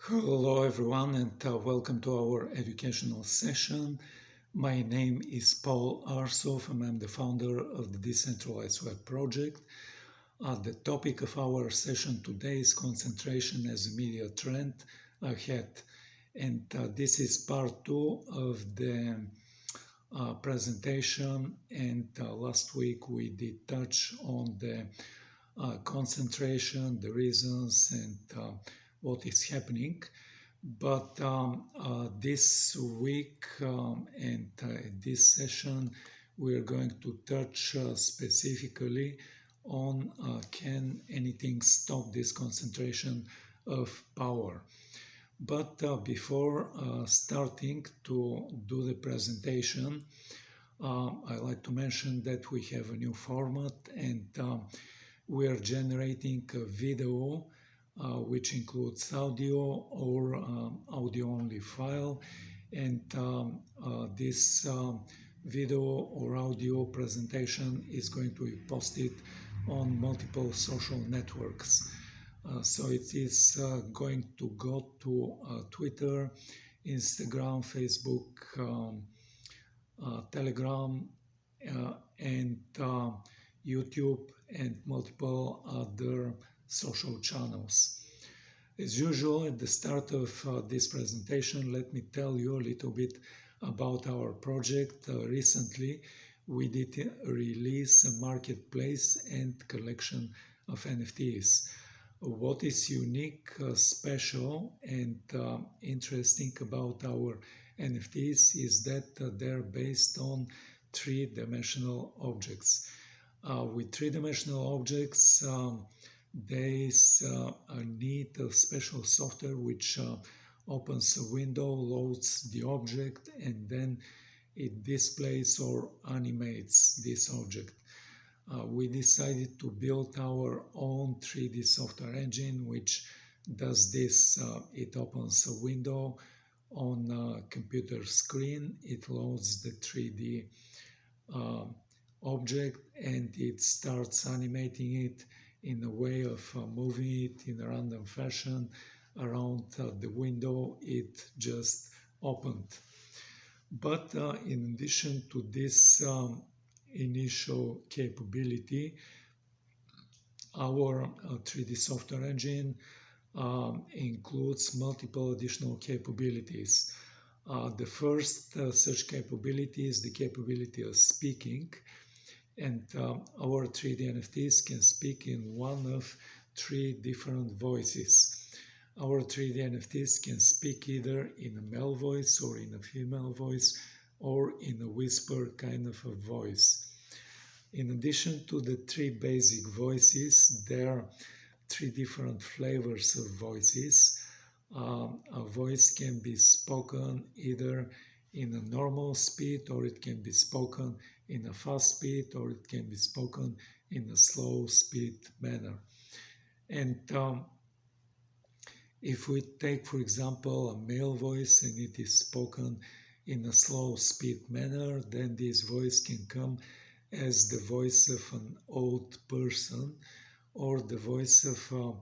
Hello everyone and welcome to our educational session. My name is Paul Arsov and I'm the founder of the Decentralized Web project. The topic of our session today is concentration as a media trend ahead. And this is part 2 of the presentation, and last week we did touch on the concentration, the reasons, and what is happening. But this week and this session, we are going to touch specifically on can anything stop this concentration of power. But before starting to do the presentation, I like to mention that we have a new format, and we are generating a video which includes audio or audio-only file, and this video or audio presentation is going to be posted on multiple social networks. So it is going to go to Twitter, Instagram, Facebook, Telegram, and YouTube, and multiple other social channels. As usual, at the start of this presentation, let me tell you a little bit about our project. Recently, we did release a marketplace and collection of NFTs. What is unique, special, and interesting about our NFTs is that they're based on three-dimensional objects. With three-dimensional objects, they need a special software which opens a window, loads the object, and then it displays or animates this object. We decided to build our own 3D software engine which does this. It opens a window on a computer screen, it loads the 3D object, and it starts animating it in a way of moving it in a random fashion around the window it just opened. But in addition to this initial capability, our 3D software engine includes multiple additional capabilities. The first such capability is the capability of speaking, and our 3D NFTs can speak in one of three different voices. Our 3D NFTs can speak either in a male voice or in a female voice or in a whisper kind of a voice. In addition to the three basic voices, there are three different flavors of voices. A voice can be spoken either in a normal speed, or it can be spoken in a fast speed, or it can be spoken in a slow speed manner. And if we take, for example, a male voice and it is spoken in a slow speed manner, then this voice can come as the voice of an old person or the voice of a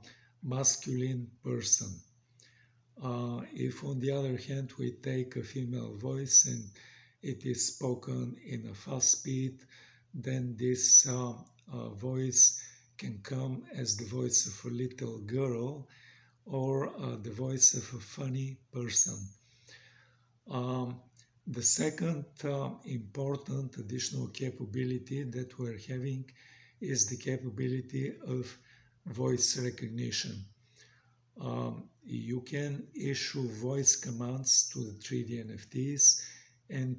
masculine person. If on the other hand we take a female voice and it is spoken in a fast speed, then this voice can come as the voice of a little girl or the voice of a funny person. The second important additional capability that we're having is the capability of voice recognition. You can issue voice commands to the 3D NFTs, and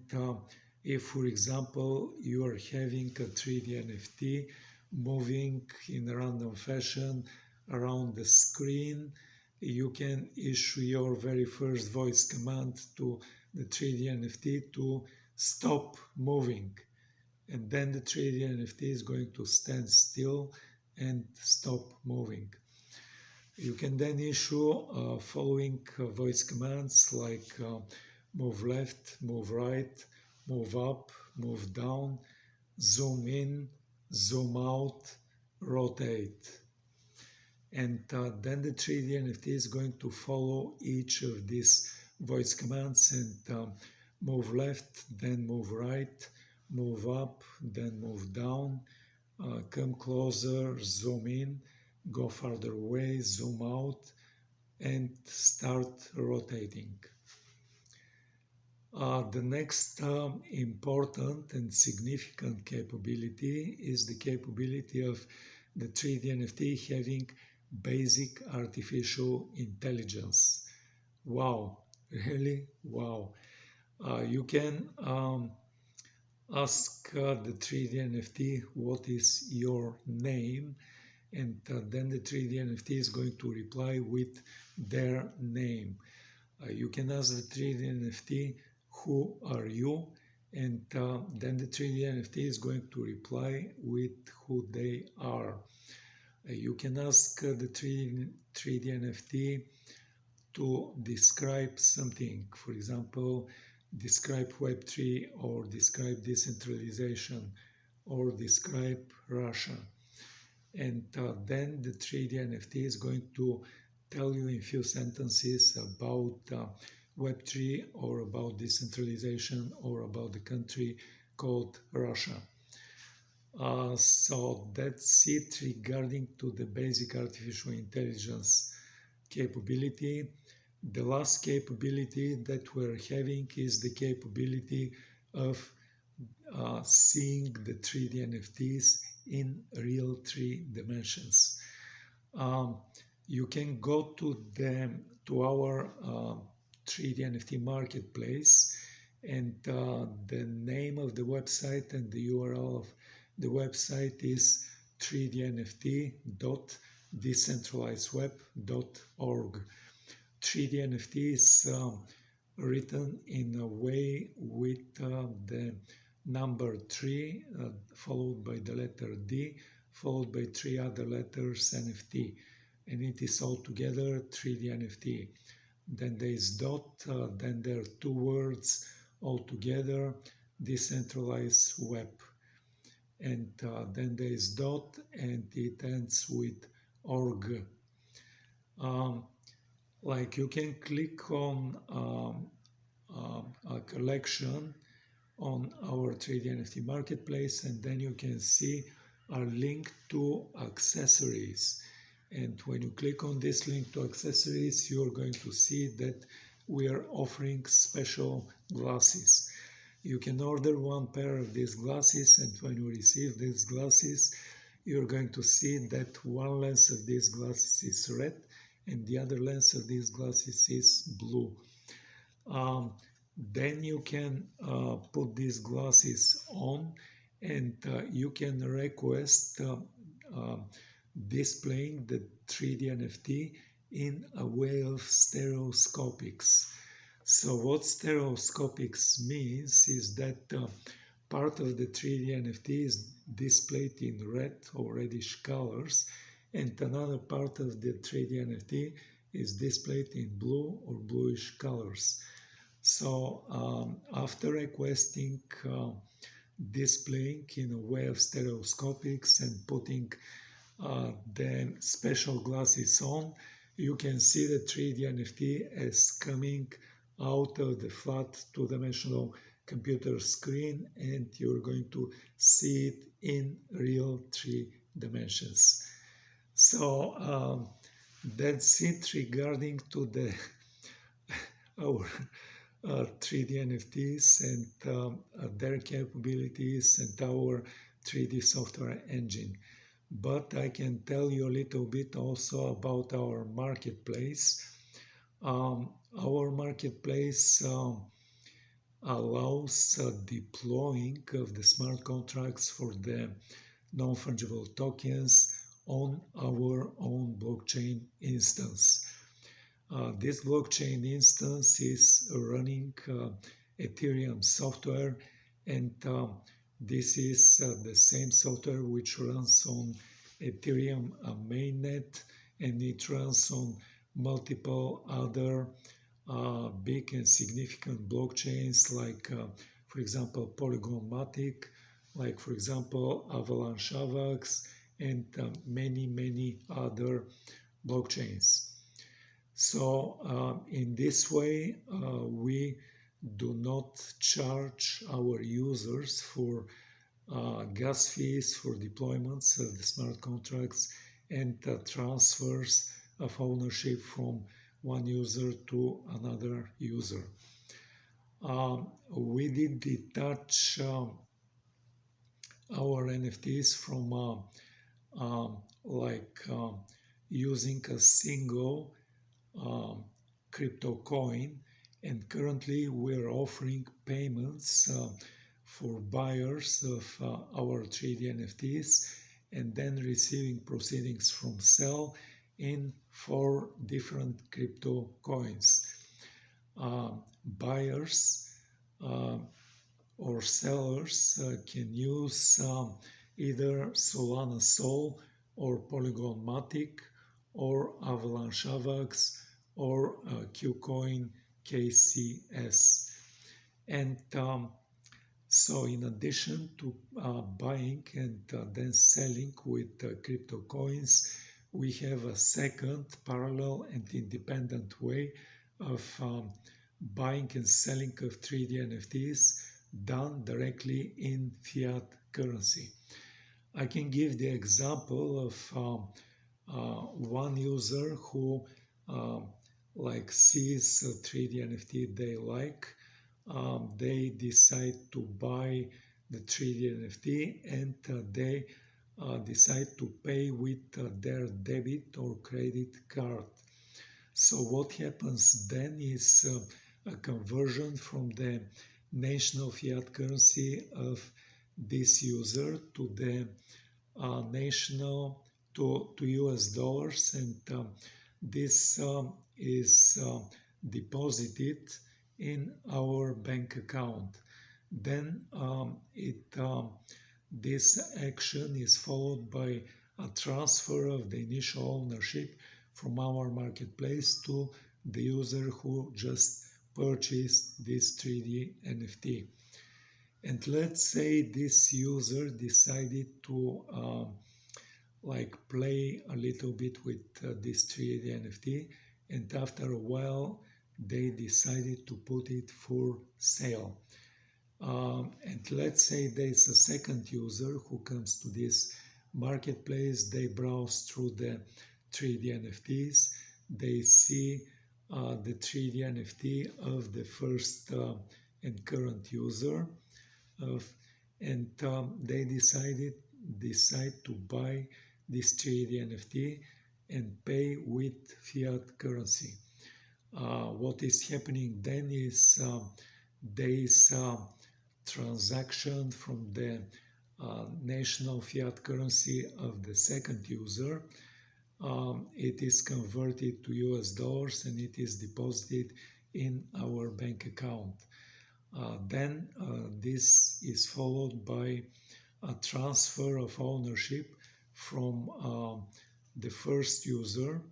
if, for example, you are having a 3D NFT moving in a random fashion around the screen, you can issue your very first voice command to the 3D NFT to stop moving, and then the 3D NFT is going to stand still and stop moving. You can then issue following voice commands like move left, move right, move up, move down, zoom in, zoom out, rotate. And then the 3D NFT is going to follow each of these voice commands and move left, then move right, move up, then move down, come closer, zoom in, go farther away, zoom out, and start rotating. The next important and significant capability is the capability of the 3D NFT having basic artificial intelligence. Wow, really? Wow. You can ask the 3D NFT what is your name, and then the 3D NFT is going to reply with their name. You can ask the 3D NFT who are you, and then the 3D NFT is going to reply with who they are. You can ask the 3D NFT to describe something, for example, describe Web3 or describe decentralization or describe Russia. And then the 3D NFT is going to tell you in few sentences about Web3 or about decentralization or about the country called Russia. So that's it regarding to the basic artificial intelligence capability. The last capability that we're having is the capability of seeing the 3D NFTs in real 3 dimensions. You can go to our 3D NFT marketplace, and the name of the website and the URL of the website is 3dnft.decentralizedweb.org. 3D NFT is written in a way with the number 3 followed by the letter D followed by 3 other letters NFT, and it is altogether 3D NFT. Then there is dot, then there are 2 words altogether, decentralized web, and then there is dot and it ends with org. Like you can click on a collection on our 3D NFT marketplace, and then you can see a link to accessories. And when you click on this link to accessories, you're going to see that we are offering special glasses. You can order 1 pair of these glasses, and when you receive these glasses, you're going to see that 1 lens of these glasses is red and the other lens of these glasses is blue. Then you can put these glasses on, and you can request displaying the 3D NFT in a way of stereoscopics. So what stereoscopics means is that part of the 3D NFT is displayed in red or reddish colors, and another part of the 3D NFT is displayed in blue or bluish colors. So after requesting displaying in a way of stereoscopics and putting the special glasses on, you can see the 3D NFT as coming out of the flat 2-dimensional computer screen, and you're going to see it in real 3 dimensions. So that's it regarding to the our 3D NFTs and their capabilities and our 3D software engine. But I can tell you a little bit also about our marketplace. Our marketplace allows deploying of the smart contracts for the non-fungible tokens on our own blockchain instance. This blockchain instance is running Ethereum software, and this is the same software which runs on Ethereum mainnet, and it runs on multiple other big and significant blockchains like, for example, Polygon Matic, like, for example, Avalanche Avax, and many other blockchains. So in this way, we do not charge our users for gas fees for deployments of the smart contracts and transfers of ownership from one user to another user. We did detach our NFTs from using a single crypto coin, and currently we're offering payments for buyers of our 3D NFTs and then receiving proceedings from sale in 4 different crypto coins. Buyers or sellers can use either Solana Sol or Polygon Matic or Avalanche AVAX or Qcoin KCS. And so in addition to buying and then selling with crypto coins, we have a second parallel and independent way of buying and selling of 3D NFTs done directly in fiat currency. I can give the example of one user who sees a 3D NFT they like. They decide to buy the 3D NFT and they decide to pay with their debit or credit card. So what happens then is a conversion from the national fiat currency of this user to the national to US dollars, and this is deposited in our bank account. Then this action is followed by a transfer of the initial ownership from our marketplace to the user who just purchased this 3D NFT. And let's say this user decided to play a little bit with this 3D NFT, and after a while they decided to put it for sale. And let's say there's a second user who comes to this marketplace. They browse through the 3D NFTs. They see the 3D NFT of the first and current user, and they decide to buy this 3D NFT and pay with fiat currency. What is happening then is there is a transaction from the national fiat currency of the second user. It is converted to US dollars and it is deposited in our bank account. Then this is followed by a transfer of ownership from the first user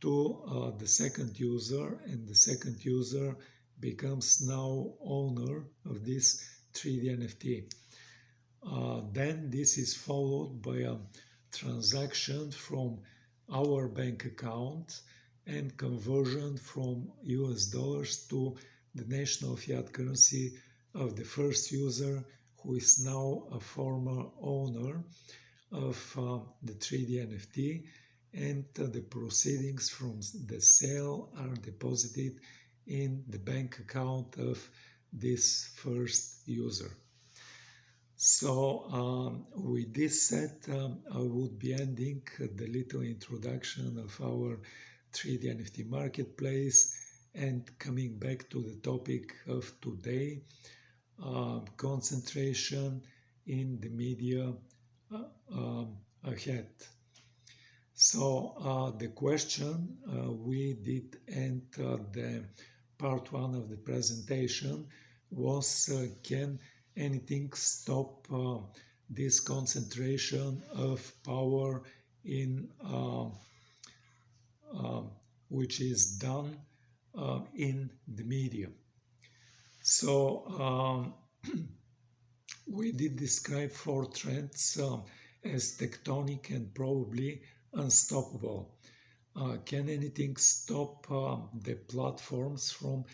to the second user, and the second user becomes now owner of this 3D NFT. Then this is followed by a transaction from our bank account and conversion from US dollars to the national fiat currency of the first user, who is now a former owner of the 3D NFT, and the proceedings from the sale are deposited in the bank account of this first user. So with this said, I would be ending the little introduction of our 3D NFT marketplace and coming back to the topic of today, concentration in the media ahead. So the question, we did end the part 1 of the presentation, was can anything stop this concentration of power in which is done in the media? So we did describe 4 trends as tectonic and probably unstoppable. Can anything stop the platforms from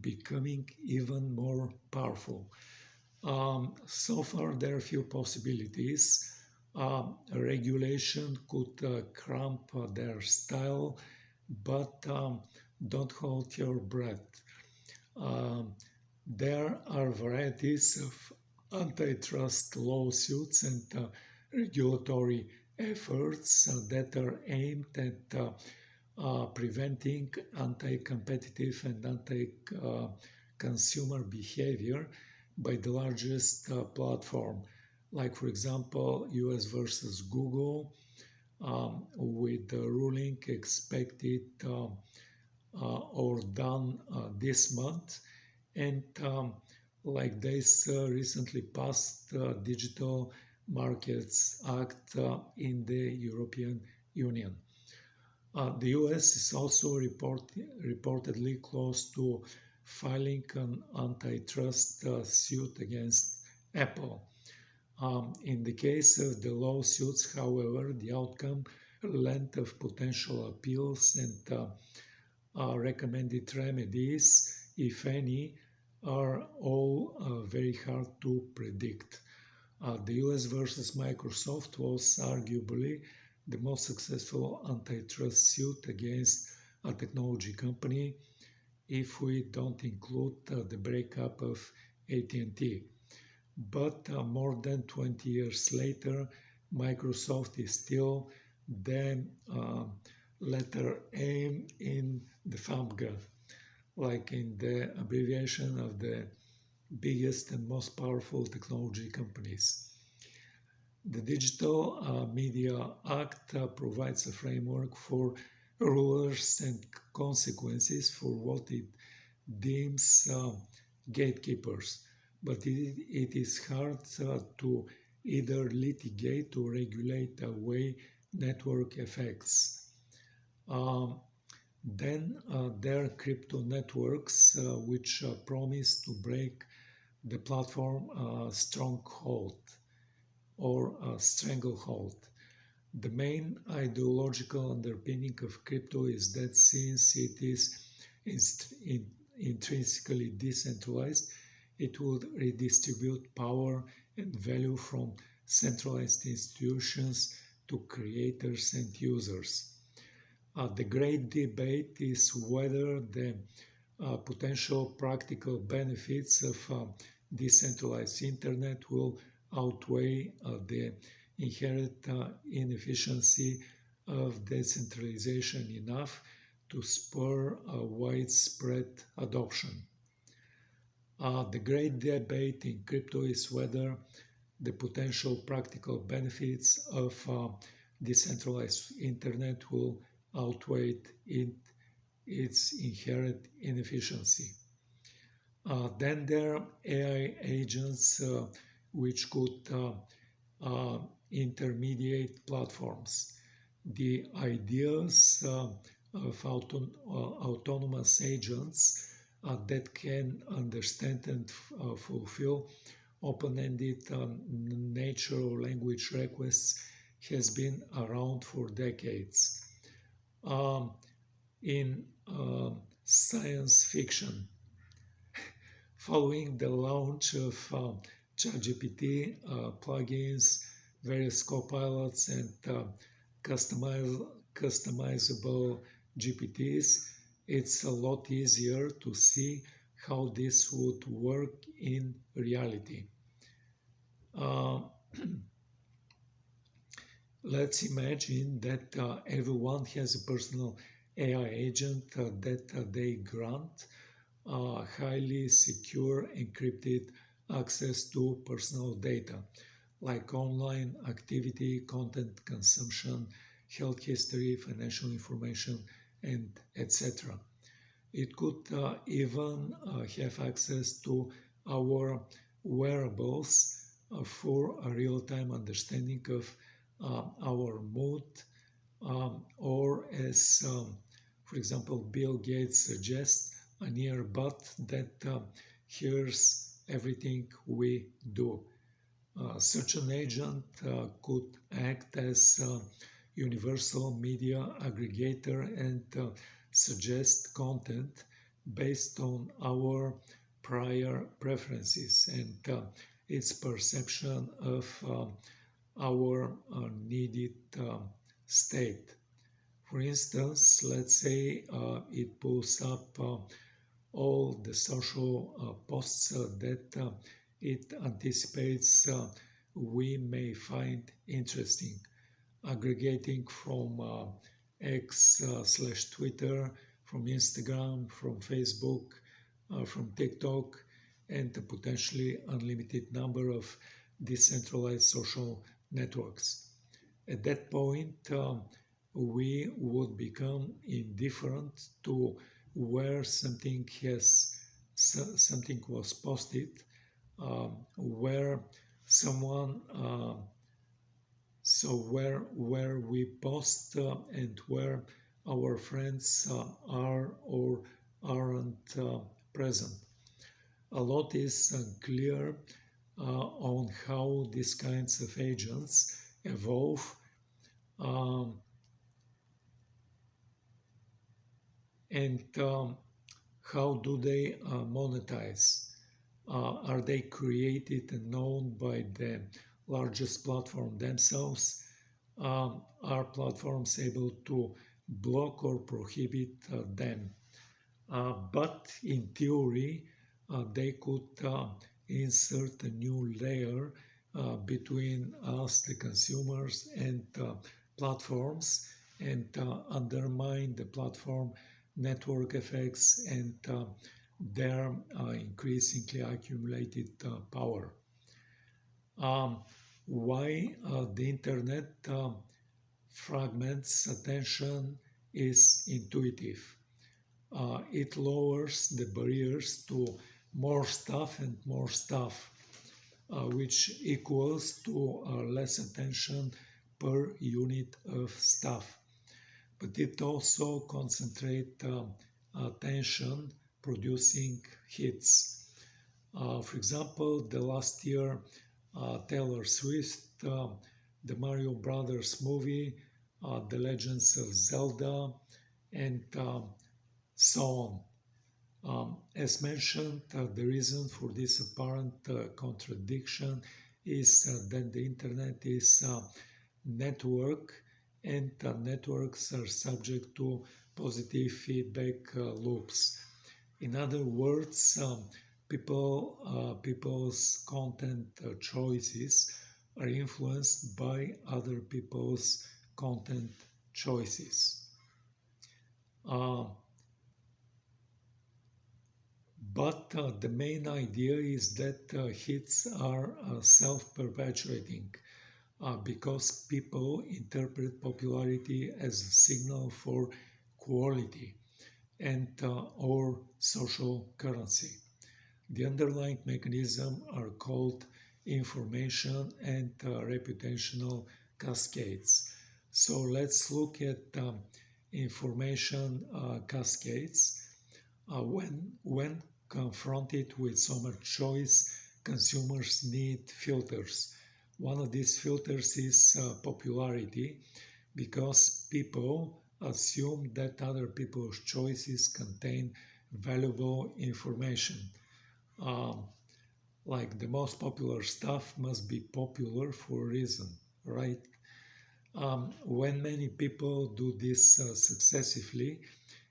becoming even more powerful? So far, there are few possibilities. Regulation could cramp their style, but don't hold your breath. Um, there are varieties of antitrust lawsuits and regulatory efforts that are aimed at preventing anti-competitive and anti-consumer behavior by the largest platform, like for example US versus Google, with the ruling expected or done this month, and like this recently passed Digital Markets Act in the European Union. The US is also reportedly close to filing an antitrust suit against Apple. In the case of the lawsuits, however, the outcome, length of potential appeals, and recommended remedies, if any, are all very hard to predict. The US versus Microsoft was arguably the most successful antitrust suit against a technology company, if we don't include the breakup of AT&T. But more than 20 years later, Microsoft is still the letter A in the FAMGA, like in the abbreviation of the biggest and most powerful technology companies. The Digital Media Act provides a framework for rules and consequences for what it deems gatekeepers, but it is hard to either litigate or regulate away network effects. Um, then there are crypto networks which promise to break the platform stronghold or stranglehold. The main ideological underpinning of crypto is that since it is intrinsically decentralized, it would redistribute power and value from centralized institutions to creators and users. The great debate is whether the potential practical benefits of decentralized internet will outweigh the inherent inefficiency of decentralization enough to spur widespread adoption. The great debate in crypto is whether the potential practical benefits of decentralized internet will outweigh its inherent inefficiency. Then there are AI agents which could intermediate platforms. The ideas of autonomous agents that can understand and fulfill open-ended natural language requests has been around for decades. Um, in science fiction, following the launch of ChatGPT plugins, various copilots, and customizable GPTs, it's a lot easier to see how this would work in reality. Uh, let's imagine that everyone has a personal AI agent that they grant highly secure encrypted access to personal data like online activity, content consumption, health history, financial information, and etc. It could even have access to our wearables for a real-time understanding of our mood, or as, for example, Bill Gates suggests, an earbud that hears everything we do. Such an agent could act as universal media aggregator and suggest content based on our prior preferences and its perception of our needed state. For instance, let's say it pulls up all the social posts that it anticipates we may find interesting, aggregating from X/Twitter, from Instagram, from Facebook, from TikTok, and a potentially unlimited number of decentralized social networks. At that point, we would become indifferent to where something was posted, where someone where we post and where our friends are or aren't present. A lot is unclear on how these kinds of agents evolve um, and how do they monetize? Are they created and known by the largest platform themselves? Are platforms able to block or prohibit them? But in theory, they could insert a new layer between us, the consumers, and platforms, and undermine the platform network effects and their increasingly accumulated power. Um, why the internet fragments attention is intuitive. It lowers the barriers to more stuff and more stuff, which equals to less attention per unit of stuff. But it also concentrates attention producing hits. For example, the last year, Taylor Swift, the Mario Brothers movie, The Legends of Zelda, and so on. As mentioned, the reason for this apparent contradiction is that the internet is a network and networks are subject to positive feedback loops. In other words, people's content choices are influenced by other people's content choices. But the main idea is that hits are self-perpetuating because people interpret popularity as a signal for quality and or social currency. The underlying mechanisms are called information and reputational cascades. So let's look at information cascades. When confronted with so much choice, consumers need filters. One of these filters is popularity, because people assume that other people's choices contain valuable information. Um, like the most popular stuff must be popular for a reason, right? When many people do this successively,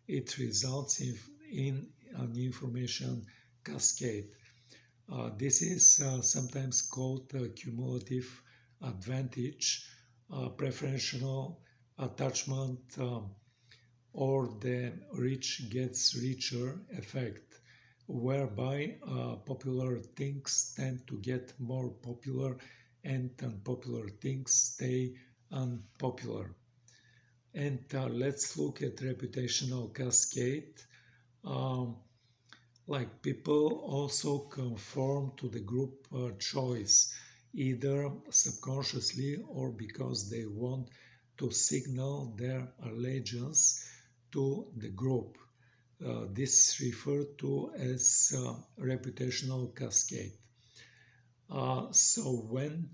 it results in an information cascade. This is sometimes called cumulative advantage, preferential attachment, or the rich gets richer effect, whereby popular things tend to get more popular and unpopular things stay unpopular. And let's look at reputational cascade. Um, like people also conform to the group choice, either subconsciously or because they want to signal their allegiance to the group. This is referred to as reputational cascade. So when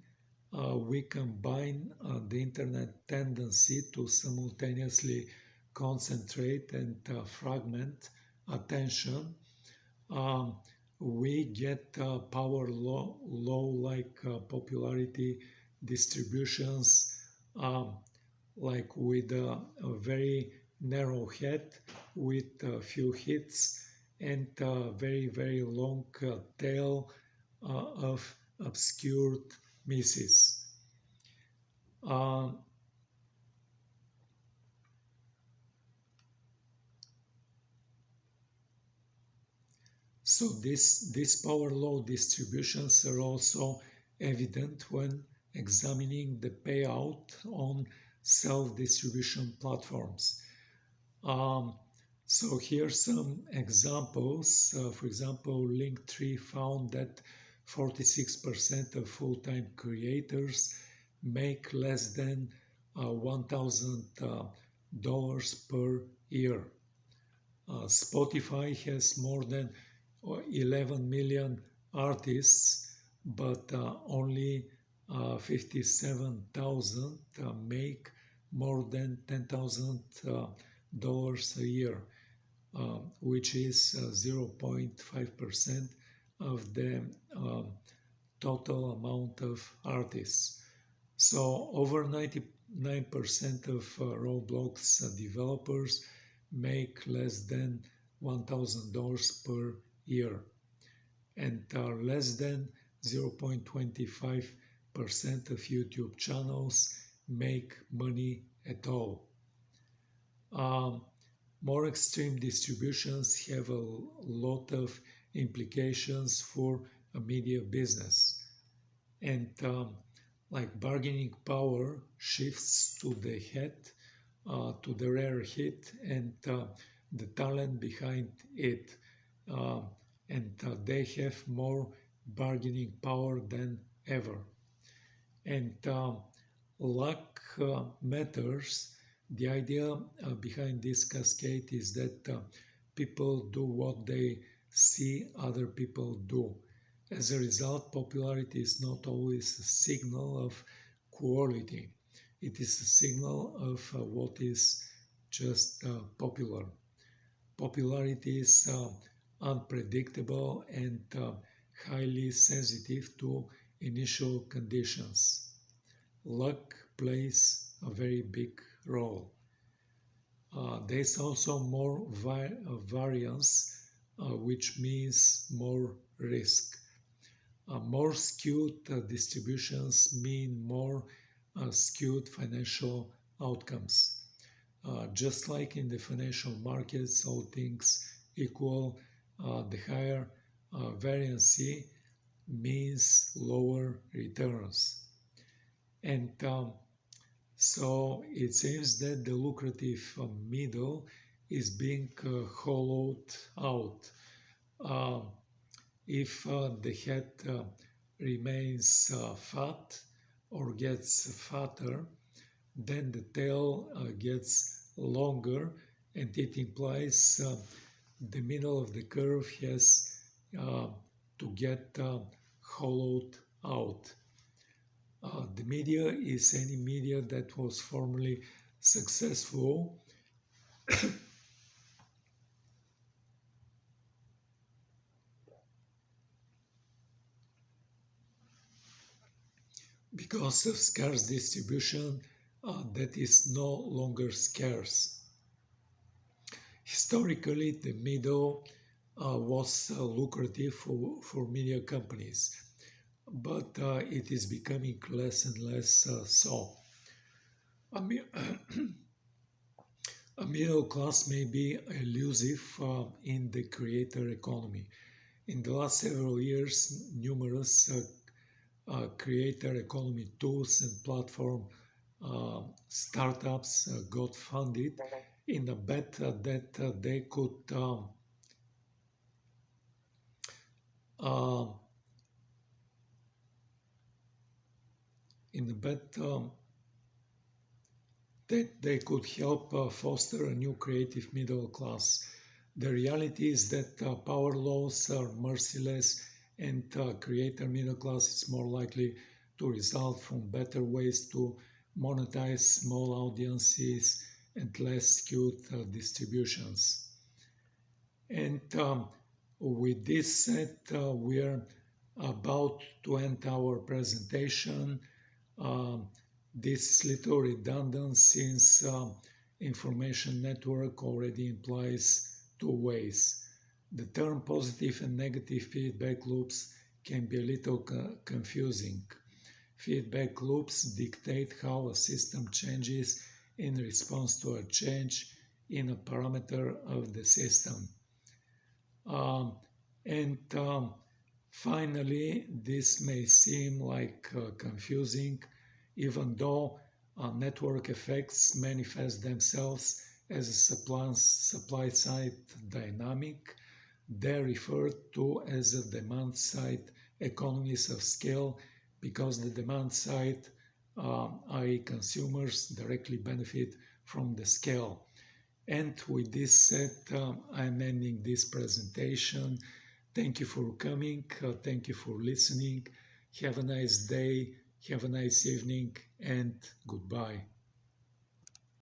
we combine the internet tendency to simultaneously concentrate and fragment attention. um, we get power law like popularity distributions, um, like with a very narrow head with a few hits and a very long tail of obscured misses. Uh, so these power law distributions are also evident when examining the payout on self-distribution platforms. Um, so here's some examples. For example, Linktree found that 46% of full-time creators make less than $1,000 per year. Spotify has more than 11 million artists, but only 57,000 make more than $10,000 a year, which is 0.5% of the total amount of artists. So over 99% of Roblox developers make less than $1,000 per year, and less than 0.25% of YouTube channels make money at all. Um, More extreme distributions have a lot of implications for a media business, and like bargaining power shifts to the head, to the rare hit, and the talent behind it, uh, and they have more bargaining power than ever. And luck matters. The idea behind this cascade is that people do what they see other people do. As a result, popularity is not always a signal of quality. It is a signal of what is just popular. Popularity is unpredictable and highly sensitive to initial conditions. Luck plays a very big role. There's also more variance, which means more risk. More skewed distributions mean more skewed financial outcomes. Just like in the financial markets, all things equal, the higher variancy means lower returns. And so it seems that the lucrative middle is being hollowed out. Uh, if the head remains fat or gets fatter, then the tail gets longer, and it implies the middle of the curve has uh, to get hollowed out. The media is any media that was formerly successful because of scarce distribution that is no longer scarce. Historically, the middle was lucrative for media companies, but it is becoming less and less so. A, a middle class may be elusive in the creator economy. In the last several years, numerous creator economy tools and platform startups got funded in the bet that they could uh, in the bet that they could help foster a new creative middle class. The reality is that power laws are merciless, and creator middle class is more likely to result from better ways to monetize small audiences and less skewed distributions. And with this said, we're about to end our presentation. Um, this is little redundant since information network already implies two ways. The term positive and negative feedback loops can be a little confusing. Feedback loops dictate how a system changes in response to a change in a parameter of the system. Um, and Finally, this may seem like confusing, even though network effects manifest themselves as a supply side dynamic. They're referred to as a demand side economies of scale because the demand side, i.e., consumers, directly benefit from the scale. And with this said, I'm ending this presentation. Thank you for coming. Thank you for listening. Have a nice day. Have a nice evening and goodbye.